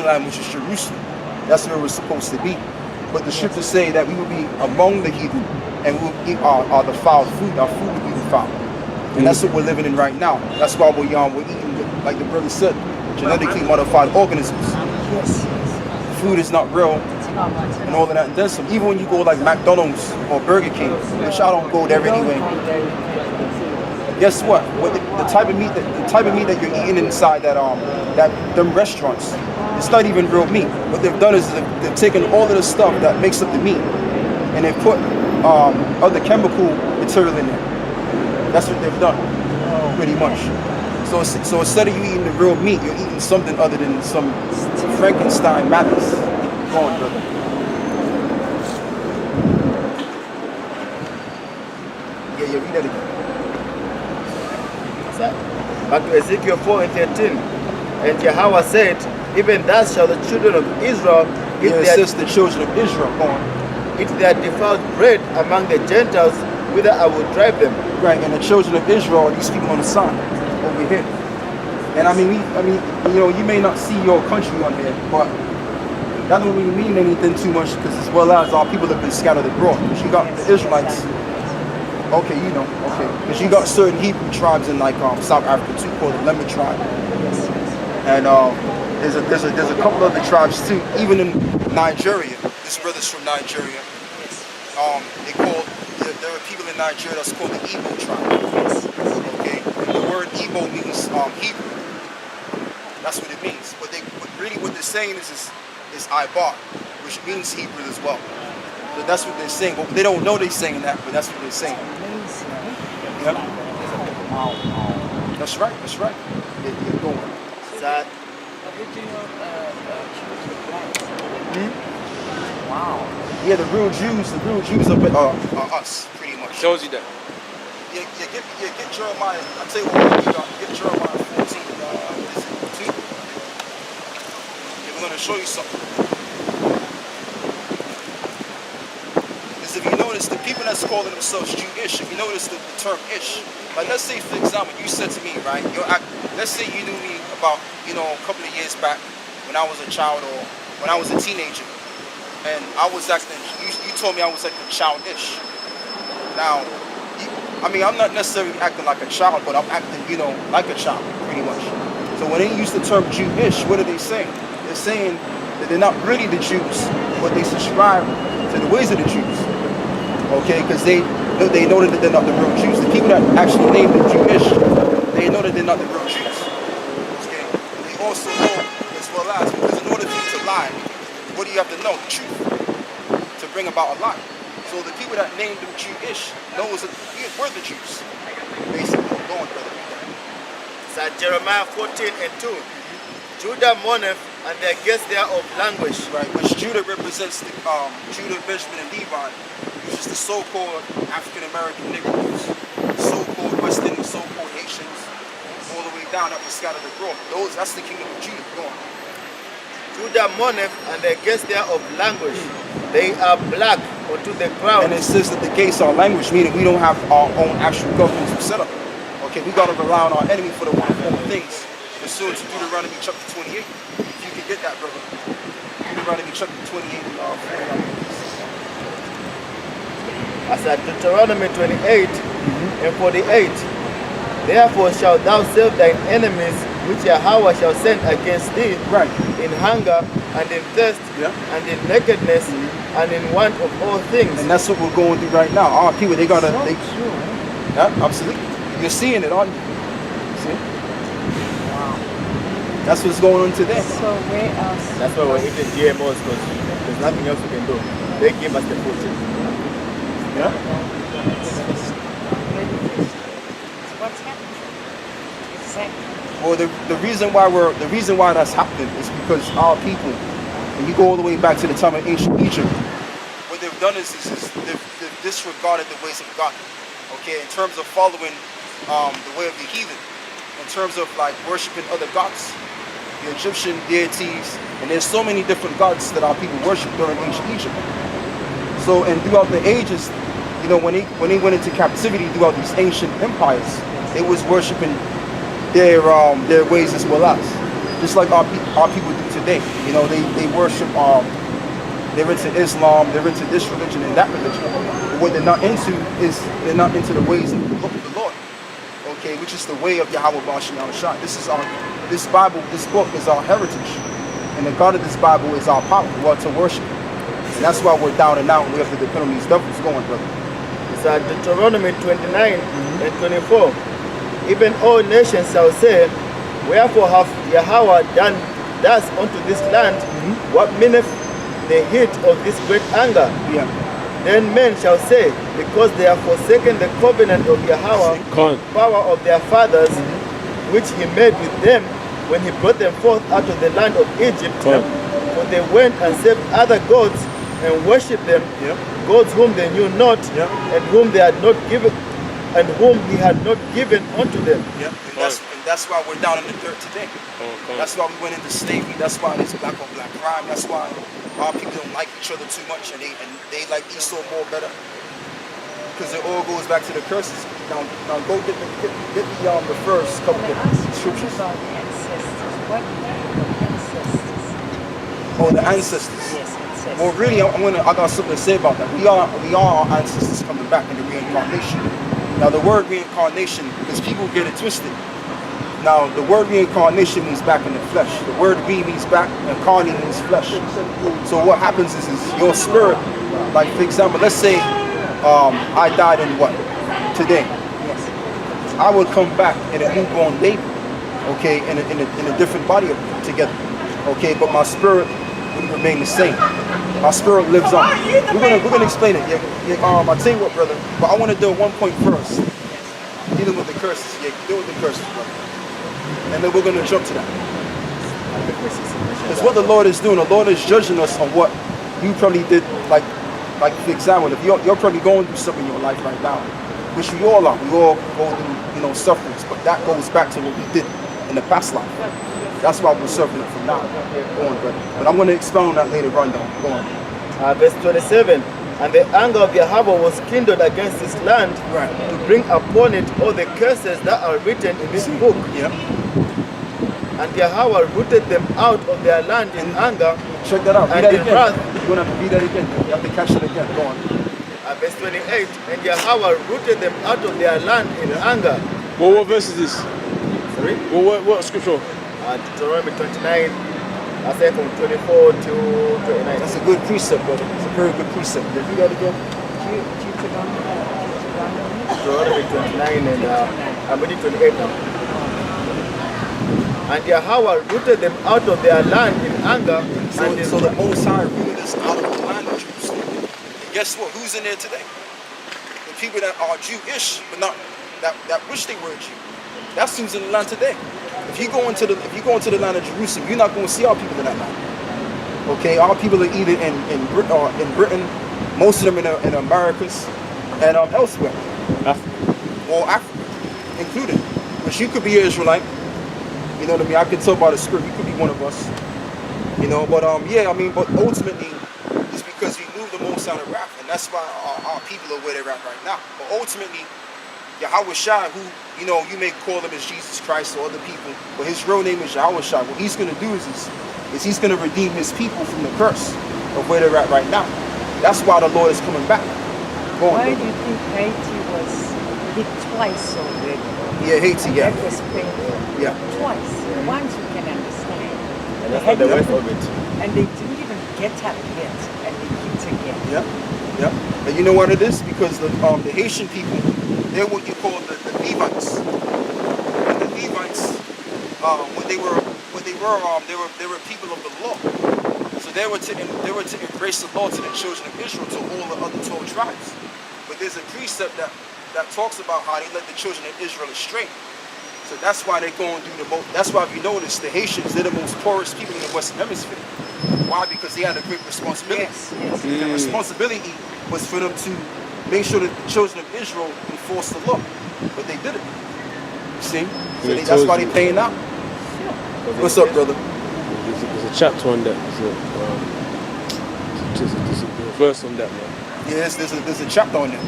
land, which is Jerusalem. That's where we're supposed to be. But the scriptures say that we will be among the heathen and we will eat our defiled food. Our food will be defiled. And that's what we're living in right now. That's why we're eating, like the brother said, genetically modified organisms. Yes. Food is not real and all of that. And then some. Even when you go like McDonald's or Burger King, which I don't go there anyway. Guess what? The type of meat that you're eating inside them restaurants, it's not even real meat. What they've done is they've taken all of the stuff that makes up the meat, and they've put other chemical material in there. That's what they've done, pretty much. So instead of you eating the real meat, you're eating something other than some Frankenstein madness. Go on, brother. Yeah, read that again. Back to Ezekiel 4:13. And Yahweh said, even thus shall the children of Israel eat the children of Israel, go on. Eat their defiled bread among the Gentiles, whither I will drive them. Right, and the children of Israel are these people on the sign over here. And I mean, you may not see your country on here, but that don't really mean anything too much, because as well as our people have been scattered abroad. Because you got the Israelites. Okay, because you got certain Hebrew tribes in like South Africa too, called the Lemon tribe. And there's a couple other tribes too, even in Nigeria. This brother's from Nigeria. There are people in Nigeria that's called the Igbo tribe. Okay, the word Igbo means Hebrew. That's what it means. But what they're saying is Ibar, which means Hebrew as well. So that's what they're saying. But they don't know they're saying that, but that's what they're saying. Yep. That's right. You're going. That Wow. Yeah, the real Jews are us, pretty much. Shows you that. Yeah, get Jeremiah. I'll tell you what, get Jeremiah 14. What is it? 2? Yeah, we're going to show you something. Because if you notice, the people that's calling themselves Jewish, if you notice the term ish, like let's say, for example, you said to me, right, let's say you knew me about, a couple of years back when I was a child or when I was a teenager. And I was acting, you told me I was acting childish. Now, I'm not necessarily acting like a child, but I'm acting, like a child, pretty much. So when they use the term Jewish, what are they saying? They're saying that they're not really the Jews, but they subscribe to the ways of the Jews. Okay, because they know that they're not the real Jews. The people that actually name them Jewish, they know that they're not the real Jews. Okay, they also know as well as, because in order for you to lie, what do you have to know? The truth to bring about a lie. So the people that named them Jewish knows that we're the Jews. Basically, go on, brother. It's at Jeremiah 14:2. Judah mourneth, and their guests thereof languish. Right, which Judah represents the Judah, Benjamin, and Levi, which is the so-called African American Negroes, so-called Western, and so-called Haitians, all the way down that was scattered abroad. That's the kingdom of Judah. Go on. Judah mourneth, and their guests thereof languish. They are black unto the ground. And it says that the gates are language, meaning we don't have our own actual government to set up. Okay, we got to rely on our enemy for the wonderful things. Pursuant to Deuteronomy chapter 28. If you can get that, brother. Deuteronomy chapter 28 and 49. As at Deuteronomy 28 and 48. Therefore shalt thou serve thine enemies, which Yahweh shall send against thee, right, in hunger and in thirst, and in nakedness, and in want of all things. And that's what we're going through right now. Our people, yeah, absolutely. You're seeing it, aren't you? See? Wow. That's what's going on today. So where else? That's why we're eating GMOs, because there's nothing else we can do. They give us the food. Yeah. What's happening? Exactly. Well, the reason why that's happening is because our people, and you go all the way back to the time of ancient Egypt, what they've done is they've disregarded the ways of God. Okay, in terms of following the way of the heathen, in terms of like worshiping other gods, the Egyptian deities, and there's so many different gods that our people worship during ancient Egypt. So, and throughout the ages, when they went into captivity throughout these ancient empires, they was worshiping their ways as well as, just like our people do today. today. You know, they worship, they're into Islam, they're into this religion and that religion. But what they're not into is, they're not into the ways of the book of the Lord. Okay, which is the way of Yahweh Ba'ashem Yahushua. This Bible, this book is our heritage. And the God of this Bible is our power. We are to worship. And that's why we're down and out and we have to depend on these devils going, brother. It's at Deuteronomy 29 and 24. Even all nations shall say, wherefore hath Yahweh done thus unto this land? What meaneth the heat of this great anger? Yeah. Then men shall say, because they have forsaken the covenant of Yahweh, power of their fathers, which he made with them when he brought them forth out of the land of Egypt. For they went and served other gods and worshipped them, gods whom they knew not, and whom they had not given, and whom he had not given unto them. And that's why we're down in the dirt today. That's why we went into slavery. That's why there's black on black crime. That's why our people don't like each other too much, and they like Esau more better. Because it all goes back to the curses. Now go get the first couple of scriptures. About the ancestors. What the ancestors? Oh, the ancestors. Yes, ancestors. Well, really, I got something to say about that. We are our ancestors coming back in the reincarnation. Now, the word reincarnation, because people get it twisted. Now, the word reincarnation means back in the flesh. The word re means back, and carne means flesh. So what happens is your spirit, like for example, let's say I died in what? Today. Yes. I would come back in a newborn baby, okay, in a different body together, okay, but my spirit would remain the same. My spirit lives on. We're gonna explain it. I tell you what, brother, but I want to do one point first, dealing with the curses. Deal with the curses, brother, and then we're gonna jump to that. Because what the Lord is doing, the Lord is judging us on what you probably did, like for example, if you're probably going through something in your life right now, which we all are. We all go through, sufferings, but that goes back to what we did in the past life. That's why we're suffering it from now. Go on, brother. But I'm going to expound on that later on, though. Go on. Verse 27. And the anger of Yahweh was kindled against this land, to bring upon it all the curses that are written in this book. Yeah. And Yahweh rooted them out of their land in anger. Check that out. And in wrath. You're going to have to read that again. You have to catch it again. Go on. Verse 28. And Yahweh rooted them out of their land in anger. Well, what verse is this? Sorry? Well, what scripture? Deuteronomy 29. I said from 24 to 29. That's a good precept, brother. It's a very good precept. Did you read that again? Deuteronomy 29 and I'm reading 28 now. And Yahweh rooted them out of their land in anger. So the Most High rooted us out of the land of Jerusalem. And guess what? Who's in there today? The people that are Jewish, but not that wish they were Jew. That's who's in the land today. If you go into the land of Jerusalem, you're not going to see our people in that land. Okay, our people are either in Britain, most of them in the Americas, and elsewhere, or Africa, included. Which you could be an Israelite. You know what I mean? I can tell by the spirit. You could be one of us. But ultimately, it's because we moved the Most out of wrath, and that's why our people are where they're at right now. But ultimately, Yahweh Shai, who, you may call him as Jesus Christ or other people, but his real name is Yahweh Shai. What he's going to do is he's going to redeem his people from the curse of where they're at right now. That's why the Lord is coming back. Why do you think Haiti was hit twice already? Yeah, Haiti, yeah. That was painful. Yeah. Twice. Once you can understand. And that's not the worst of it. And they didn't even get up yet, and they hit again. Yeah. And you know what it is? Because the Haitian people, they're what you call the Levites. And the Levites, they were people of the law. So they were to embrace the law to the children of Israel, to all the other 12 tribes. But there's a precept that talks about how they led the children of Israel astray. So that's why they're going through the most. That's why if you notice, the Haitians, they're the most poorest people in the Western Hemisphere. Why? Because they had a great responsibility. Yes. The responsibility was for them to make sure that the children of Israel enforce the law. But they didn't. You see? So that's why they're paying out. What's up, brother? There's a chapter on that. There's a verse on that, man. Yes, there's a chapter on that.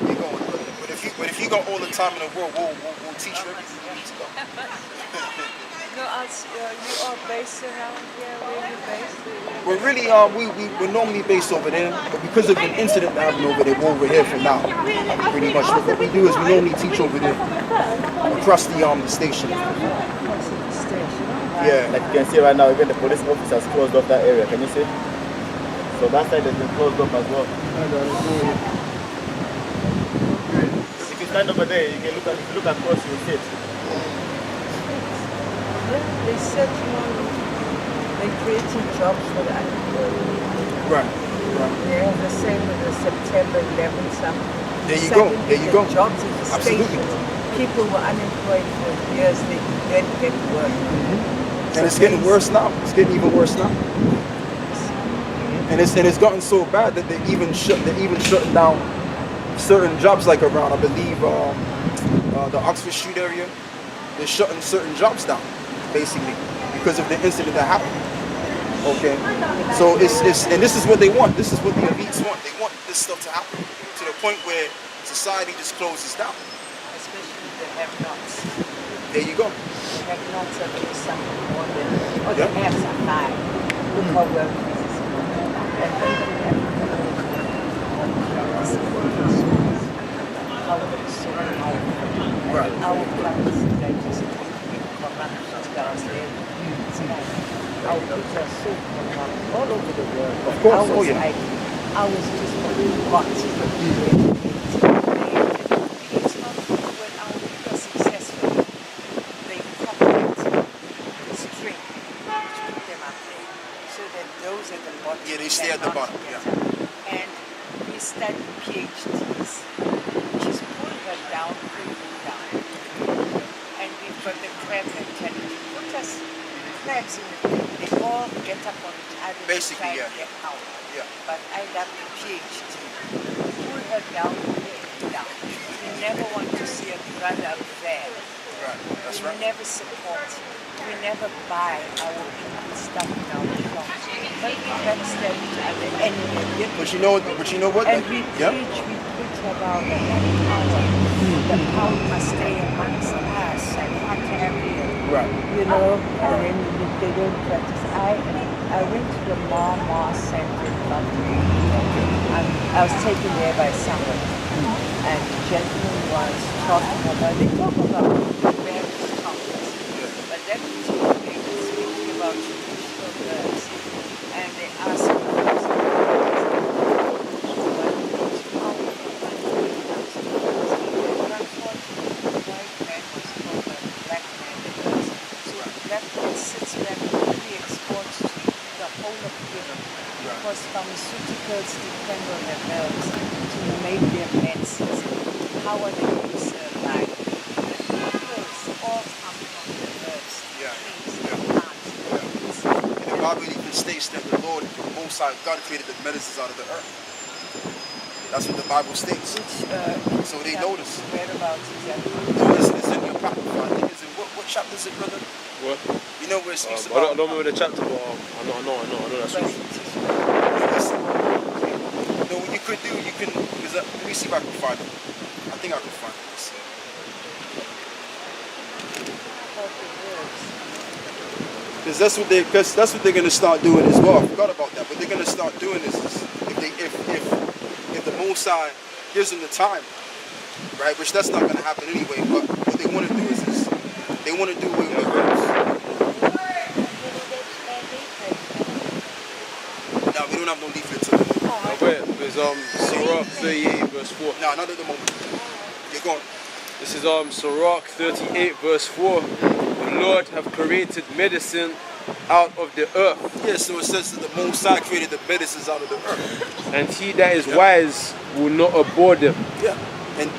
You're going, brother. But if you got all the time in the world, we'll teach you everything you need to know. No, you are based around here. Where are you based? We're really we're normally based over there, but because of an incident that happened over there, we're over here for now. Pretty much. But what we do is we normally teach over there across the station. What's the station? Yeah. Like you can see right now, even the police officers closed off that area. Can you see? So that side has been closed off as well. If you stand over there, you can look if you look across, you will see it. They said they're creating jobs for the unemployed. Right. They have the same with the September 11th. There you go. There you go. Jobs in the Absolutely. station. People were unemployed for years. They didn't get work. And it's getting worse now. It's getting even worse now. And it's gotten so bad that they're even shutting down certain jobs like around, I believe, the Oxford Street area. They're shutting certain jobs down, basically, because of the incident that happened. Okay, so it's and this is what they want. This is what the elites want. They want this stuff to happen to the point where society just closes down. Especially the have-nots. There you go. The have-nots are doing something more than, or the Yeah. haves are fine. Look how well this is. And then the Right. Our plants, they just corruptions downstairs. Our kids are so corrupt all over the world. Of course, I was yeah. like, I was just wondering what it's not when our people are successful, they copyright the string to put them up there so that those at the bottom Yeah, they stay at the cannot bottom, get yeah. up. And we studied PhDs. Just pull her down, pull them down. And we've got the crab mentality. Put us crabs in the thing. They all get up on each other to Basically, try yeah. and get out. Yeah. But I love the PhD. Pull her down, down. We never want to see a brother up there. Right. That's We right. never support. We never buy our people stuff in our shops. But we backstab each other and we But you know what? and we Yeah. preach about the power. The power must stay amongst us. I can't have it. Right. You know, and then they don't practice. I went to the Ma Center in London. I was taken there by somebody. And the gentleman was talking about, they talk about various topics. But that particular day was speaking about traditional verbs. And they asked me, because pharmaceuticals depend on the herbs to make their medicines. How are they going to survive? The herbs all come from the herbs. Yeah. Trees, Yeah. plants, And the Bible even states that the Lord, the Most High God, created the medicines out of the earth. That's what the Bible states. So they notice. Whereabouts is that? It's in your Apocrypha. I think it's in what chapter is it, brother? What? You know where it speaks I about. don't remember the chapter, but I know that But scripture. it is Listen. No, what you could do, you can. Let me see if I can find it. I think I can find it. Let's see. about the herbs. Because that's what they're gonna start doing as well. I forgot about that. What they're gonna start doing is if the Most High gives them the time, right? Which that's not gonna happen anyway. But what they want to do is they want to do away with herbs. Now we don't have no leaflets. It's Sirach 38 verse 4. No, not at the moment. You're going. This is Sirach 38 verse 4. The Lord have created medicine out of the earth, Yeah, so it says that the Most High created the medicines out of the earth. and he that is wise will not abhor them. Yeah, and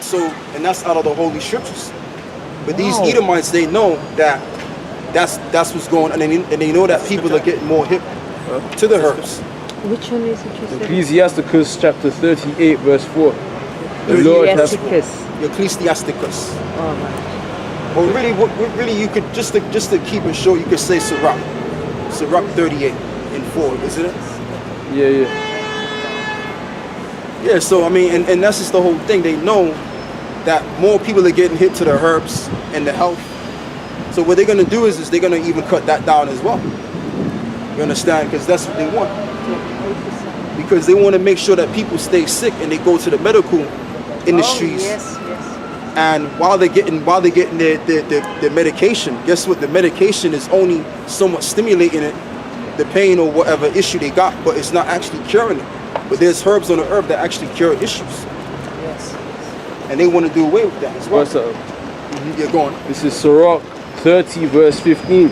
that's out of the Holy Scriptures. But these Edomites, they know that's what's going on, and they know that people are getting more hip to the herbs. Which one is it you said? Ecclesiasticus chapter 38 verse 4. The Lord has Ecclesiasticus. All right. Well, really, you could just to keep it short, you could say Sirach 38 and 4, isn't it? yeah. Yeah. So I mean, and that's just the whole thing. They know that more people are getting hit to the herbs and the health So what they're gonna do is they're gonna even cut that down as well. You understand? Because that's what they want. Because they want to make sure that people stay sick and they go to the medical industries. Oh, yes, yes. And while they're getting their medication, guess what? The medication is only somewhat stimulating it, the pain or whatever issue they got, but it's not actually curing it. But there's herbs on the herb that actually cure issues. Yes. And they want to do away with that as well. What's up? Yeah, go on. This is Sirach 30 verse 15.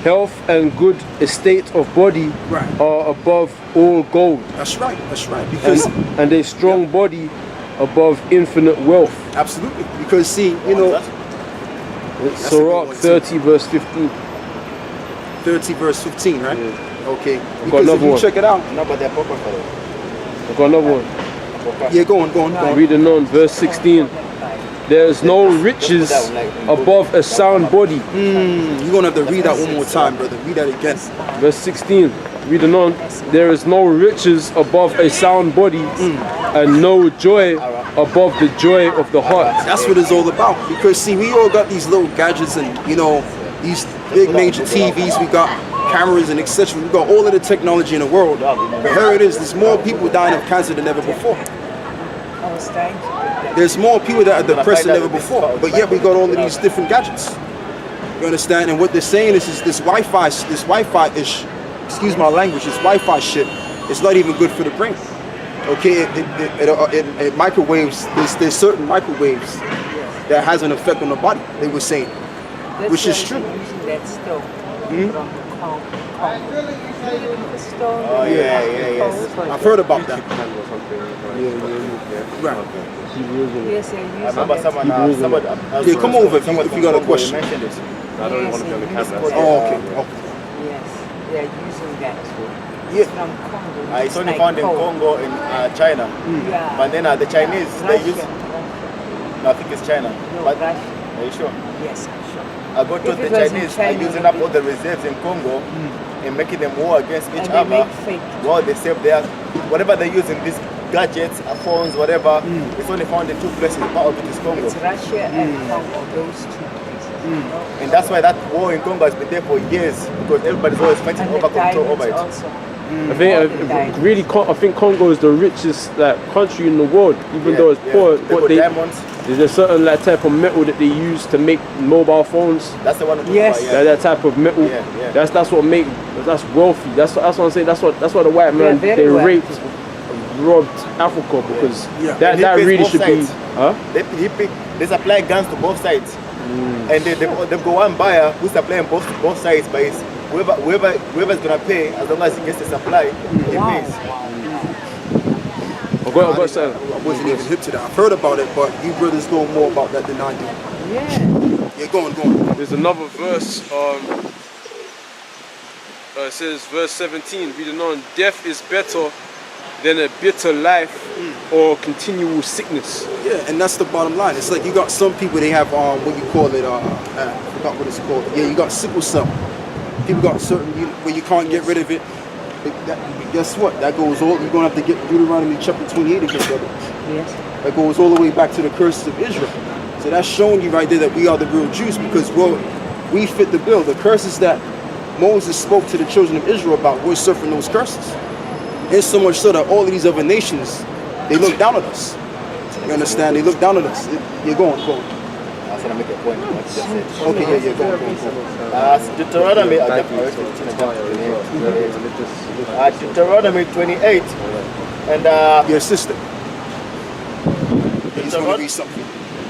Health and good estate of body Right. are above all gold, That's right. That's right. Because and a strong body above infinite wealth. absolutely. Because see, you know, It's That's a good Sirach one, too. 30 verse 15. 30 verse 15, right? Yeah. Okay. got Because another if you one. check it out, No, but they're proper. I've got another one. yeah, go on, go on, go on. Reading on verse 16. There is no riches above a sound body. You're gonna have to read that one more time, brother. Read that again. Verse 16. Reading on. There is no riches above a sound body, and no joy above the joy of the heart. That's what it's all about. Because see, we all got these little gadgets and you know these big major TVs. We got cameras and etc. We got all of the technology in the world. But here it is. There's more people dying of cancer than ever before. I was trying to put that. There's more people that are depressed than ever before. But yet we got all of these different gadgets. You understand? And what they're saying is this Wi-Fi ish. Excuse my language. This Wi-Fi shit. It's not even good for the brain. Okay, it microwaves. There's certain microwaves that has an effect on the body. They were saying. That's Which is why true. they're using that stone from Congo. The stone. Oh, yeah, yes. I've heard about that. Right. Yes, they're I using remember that. someone Yeah, come over if you got a question. mentioned it. I don't want to be on the camera. Oh, okay. Okay. Yes, they're using that. Yeah. It's from Congo. It's only found in Congo, in China. Yeah. But then the Chinese, they use, Russia. no, I think it's China. No, But Russia. are you sure? Yes, I'm sure. I got told If the it was in Chinese China, are using up maybe. all the reserves in Congo and making them war against each And they other. make fake. While they save their, whatever they use in these gadgets, phones, whatever, it's only found in two places. Part of it is Congo. It's Russia and Congo, those two places. And that's why that war in Congo has been there for years, because everybody's always fighting And over the control over diamonds it. also. I think really, I think Congo is the richest country in the world, even though it's poor. They What got they diamonds. there's a certain type of metal that they use to make mobile phones. That's the one. Yes. That type of metal. Yeah, yeah. That's what that's wealthy. That's what I'm saying. That's why the white man They're they very raped, robbed Africa because Yeah. that And he pays really both should sides. be. Huh? They supply guns to both sides. And they've got one buyer who's supplying both sides, but it's whoever's gonna pay, as long as he gets the supply, he Wow. pays. I got something. I wasn't even hip to that. I've heard about it, but you brothers know more about that than I do. Yeah. Yeah, go on, go on. There's another verse. It says, verse 17, reading on, death is better than a bitter life or continual sickness. Yeah, and that's the bottom line. It's like you got some people, they have what you call it, I forgot what it's called. Yeah, you got sickle cell. People got certain where you can't get rid of it. Guess what? That goes all. You're gonna have to get Deuteronomy chapter 28 again, brother. Yes. That goes all the way back to the curses of Israel. So that's showing you right there that we are the real Jews because we fit the bill. The curses that Moses spoke to the children of Israel about, we're suffering those curses. And so much so that all of these other nations, they look down at us. You understand? They look down at us. You're going, go. I was gonna make a point. What you just said. Okay, yeah, go. Deuteronomy, Deuteronomy 28, and Your sister. He's going to read something.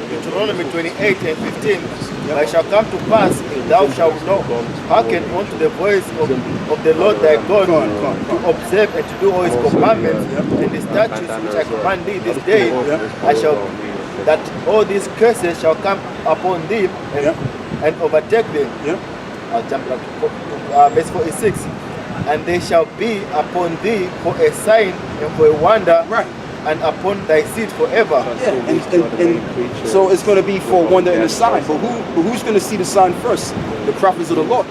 Deuteronomy 28 and 15. But it shall come to pass, if thou shalt not hearken unto the voice of the Lord thy God, to observe and to do all his commandments and the statutes which I command thee this day, that all these curses shall come upon thee and overtake thee. I'll jump up to verse 46. And they shall be upon thee for a sign and for a wonder, and upon thy seed forever. And so it's going to be for a wonder and a sign. But who's going to see the sign first? The prophets of the Lord.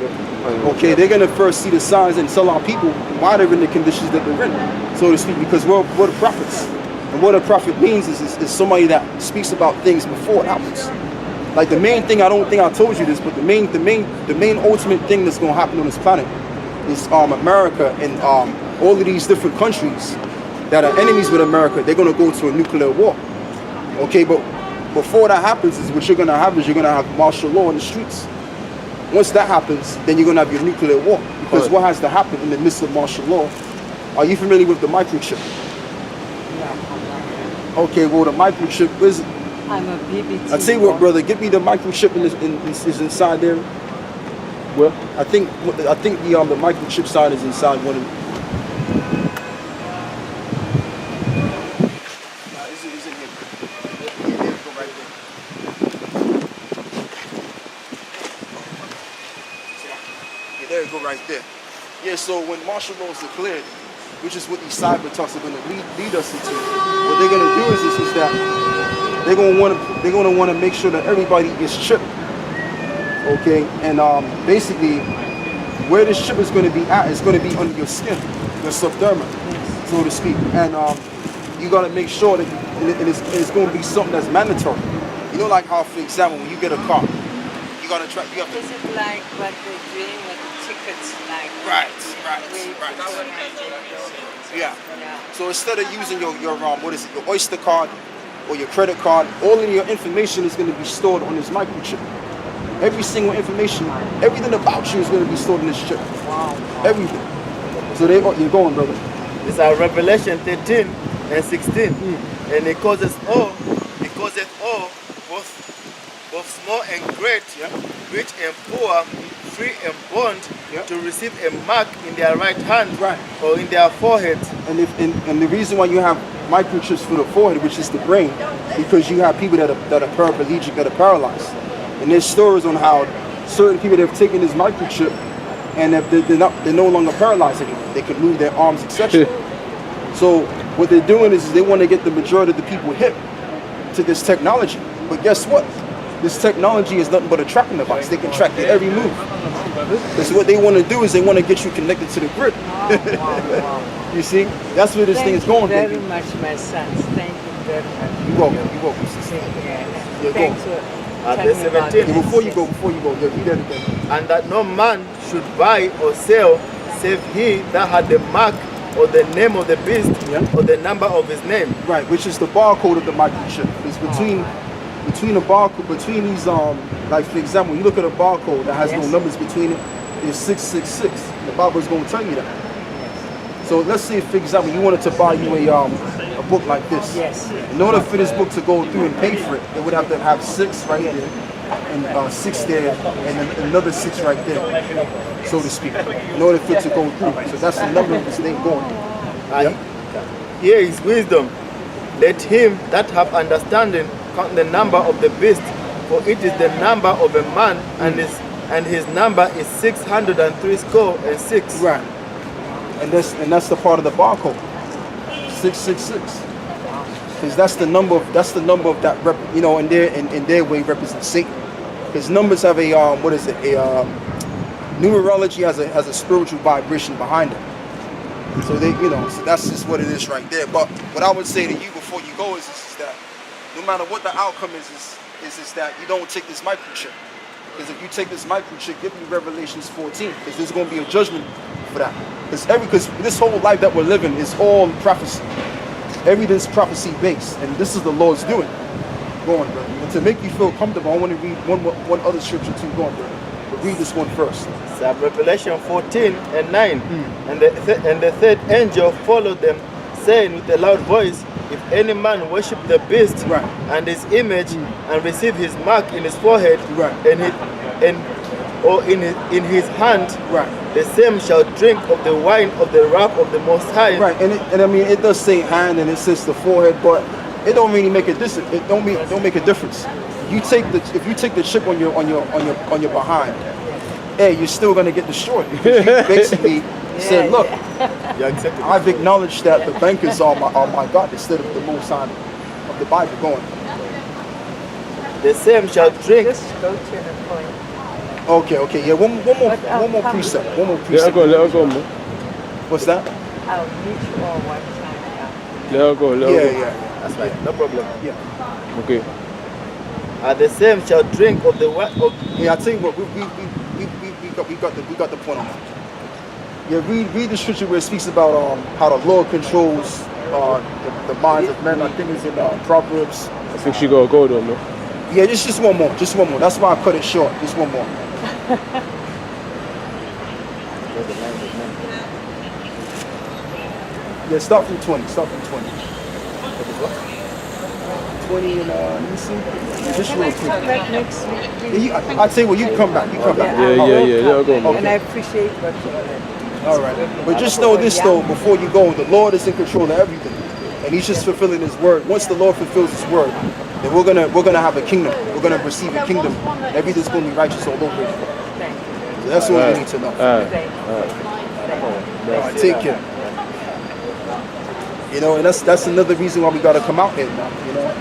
Okay, they're going to first see the signs and tell our people why they're in the conditions that they're in, so to speak, because we're the prophets. And what a prophet means is somebody that speaks about things before it happens. Like the main thing, I don't think I told you this, but the main ultimate thing that's gonna happen on this planet is America and all of these different countries that are enemies with America, they're gonna go to a nuclear war. Okay, but before that happens, is what you're gonna have is you're gonna have martial law in the streets. Once that happens, then you're gonna have your nuclear war. Because what has to happen in the midst of martial law? Are you familiar with the microchip? Okay, well the microchip is. I'm a BBT. I tell you what, brother, give me the microchip is inside there. Well, I think the microchip side is inside one of them. Nah, it's in here. Yeah, there, go right there. Yeah, there you go right there. Yeah, so when martial law is declared, which is what these cyber talks are going to lead us into, what they're going to do is that they're going to want to make sure that everybody is chipped. Okay, and basically, where this chip is going to be at is going to be under your skin, your subdermal, so to speak. And you got to make sure that it's going to be something that's mandatory. You know, like how, for example, when you get a car, you got to try. You have to. Is it like what they're doing with the tickets, like? Right. Yeah. So instead of using your your Oyster card or your credit card, all of your information is going to be stored on this microchip. Every single information, everything about you is going to be stored in this chip. Wow. Everything. So you're going, brother. It's Revelation 13 and 16. And it causes all, both small and great, rich and poor, free and bond, to receive a mark in their right hand or in their forehead. And the reason why you have microchips for the forehead, which is the brain, because you have people that are paraplegic, that are paralyzed. And there's stories on how certain people that have taken this microchip and they're no longer paralyzed anymore. They can move their arms, etc. So what they're doing is they want to get the majority of the people hip to this technology. But guess what? This technology is nothing but a tracking device. They can track your every move. So what they want to do is they want to get you connected to the grid. You see? That's where this thing is going. Thank you very much, my sons. Thank you very much. You're welcome, sister. Thanks for Verse 17. Before you go, read that again. And that no man should buy or sell save he that had the mark or the name of the beast or the number of his name. Right, which is the barcode of the microchip. It's between the barcode, between these like for example, you look at a barcode that has no numbers between it, it's 666. The Bible is going to tell you that. So let's say, for example, you wanted to buy you a book like this. Yes. In order for this book to go through and pay for it, it would have to have 6 right there, and 6 there, and then another 6 right there, so to speak, in order for it to go through. So that's the number of this thing going. Here is wisdom. Let him that have understanding count the number of the beast, for it is the number of a man, and his number is 666. Right. And that's the part of the barcode. 666. Because that's the number of that in their way represents Satan. Because numbers have a numerology has a spiritual vibration behind it. So so that's just what it is right there. But what I would say to you before you go is that no matter what the outcome is that you don't take this microchip. Because if you take this microchip, give me Revelations 14, because there's going to be a judgment for that. Because this whole life that we're living is all prophecy. Everything's prophecy based, and this is the Lord's doing. Go on, brother. And to make you feel comfortable, I want to read one other scripture too. Go on, brother. But read this one first. It's Revelation 14 and 9. And the third angel followed them, saying with a loud voice, if any man worship the beast and his image and receive his mark in his forehead in his hand, the same shall drink of the wine of the wrath of the Most High. Right, and I mean it does say hand and it says the forehead, but it don't really make a difference. It don't make a difference. If you take the chip on your behind, hey, you're still gonna get destroyed. Because you basically said, look, I've acknowledged that the bankers are my God instead of the Most High of the Bible. Going. The same shall drink. Just go to the point. Okay, yeah. One more precept. Let her go, man. What's that? I'll meet you all one time. Let her go. Yeah. That's right. No problem. Yeah. Okay. the same shall drink of the wine of Yeah, I tell you what, we got the point on that. Yeah, read the scripture where it speaks about how the Lord controls the minds of men. I think it's in Proverbs. I think she gotta go though, no? Yeah, just one more. That's why I cut it short. Just one more. Yeah, start from 20. 20 and let me see. Just real quick. Come back next week. Yeah, I tell you what, you come back. Yeah, there go, man. And I appreciate what you did. All right. But just know this though, before you go, the Lord is in control of everything, and He's just fulfilling His word. Once the Lord fulfills His word, then we're gonna have a kingdom. We're gonna receive a kingdom. Everything's gonna be righteous all over it. So that's what we need to know. All right, take care. You know, and that's another reason why we gotta come out here now. You know,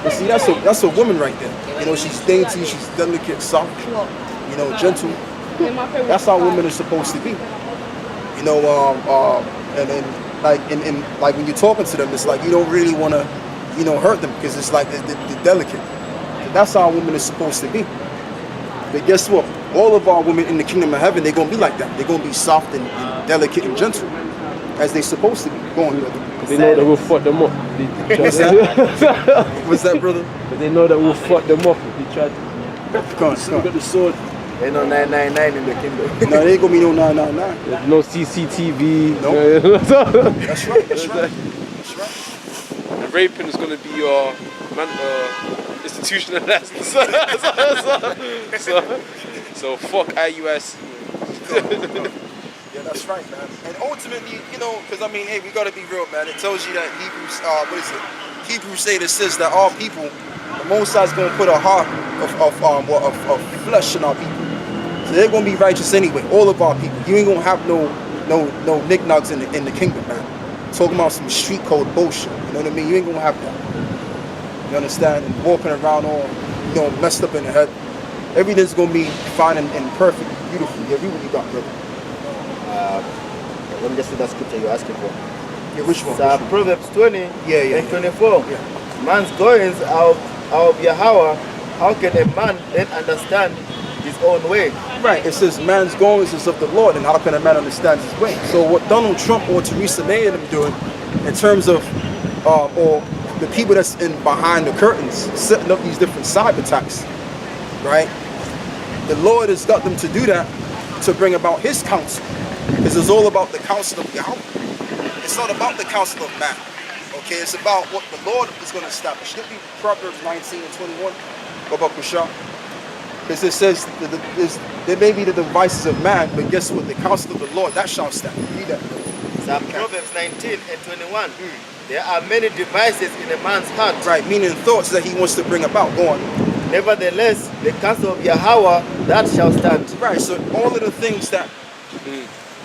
but see, that's a woman right there. You know, she's dainty, she's delicate, soft. You know, gentle. That's how women are supposed to be. You know, and then like when you're talking to them, it's like you don't really want to, you know, hurt them because it's like they're delicate. So that's how women are supposed to be. But guess what? All of our women in the kingdom of heaven, they're gonna be like that. They're gonna be soft and delicate and gentle, as they're supposed to be. Go on, brother. They know that we'll fuck them up. What's that, brother? But they know that we'll fuck them up if they try to. Come on. Got the sword. ain't no 999 in the kingdom. No, there ain't gonna be no 999. There's no CCTV. No. That's right. The raping is gonna be your institutionalized. so fuck IUS. Yeah, that's right, man. And ultimately, you know, because I mean, hey, we gotta be real, man. It tells you that Hebrews, Hebrews 8, it says that all people, the Most High is gonna put a heart of flesh in our people. So they're gonna be righteous anyway. All of our people. You ain't gonna have no knickknacks in the kingdom, man. Talking about some street code bullshit. You know what I mean? You ain't gonna have that. You understand? And walking around all, you know, messed up in the head. Everything's gonna be fine and perfect, beautiful. Yeah, read what you got, brother. Let me just read that scripture you're asking for. Yeah, which one? Proverbs 20 and 24. Yeah. Man's goings out of Yahweh. How can a man then understand his own way? Right. It says man's goings is of the Lord, and how can a man understand his way? So what Donald Trump or Theresa May and them doing in terms of or the people that's in behind the curtains setting up these different cyber attacks, right? The Lord has got them to do that to bring about his counsel. Because it's all about the counsel of Yahweh. It's not about the counsel of man. Okay, it's about what the Lord is going to establish. Look at Proverbs 19 and 21. Because it says there may be the devices of man, but guess what? The counsel of the Lord, that shall stand. Read that. Proverbs 19 and 21. There are many devices in a man's heart. Right, meaning thoughts that he wants to bring about. Go on. Nevertheless, the counsel of Yahweh, that shall stand. Right, so all of the things that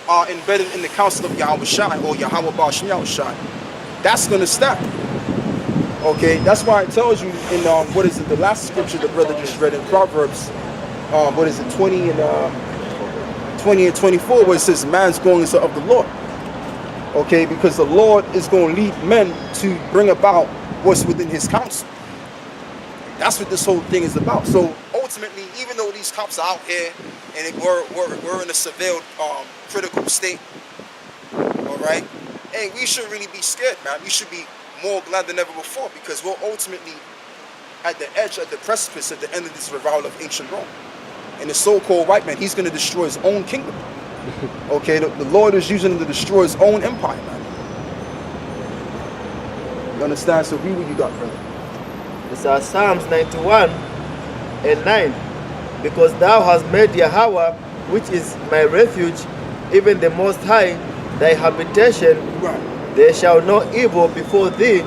are embedded in the counsel of Yahweh Shai or Yahweh Baal Shem Yahweh Shai, that's going to stand. Okay, that's why it tells you in, the last scripture the brother just read in Proverbs, 20 and 24, where it says man's goings are of the Lord. Okay, because the Lord is going to lead men to bring about what's within his counsel. That's what this whole thing is about. So ultimately, even though these cops are out here and we're in a surveilled critical state, all right, hey, we shouldn't really be scared, man. We should be more glad than ever before, because we're ultimately at the edge, at the precipice, at the end of this revival of ancient Rome. And the so-called white man, he's going to destroy his own kingdom. Okay, the Lord is using him to destroy his own empire, man. You understand? So read what you got, brother. It's Psalms 91 and 9. Because thou hast made Yahweh, which is my refuge, even the Most High, thy habitation. Right. There shall no evil befall thee,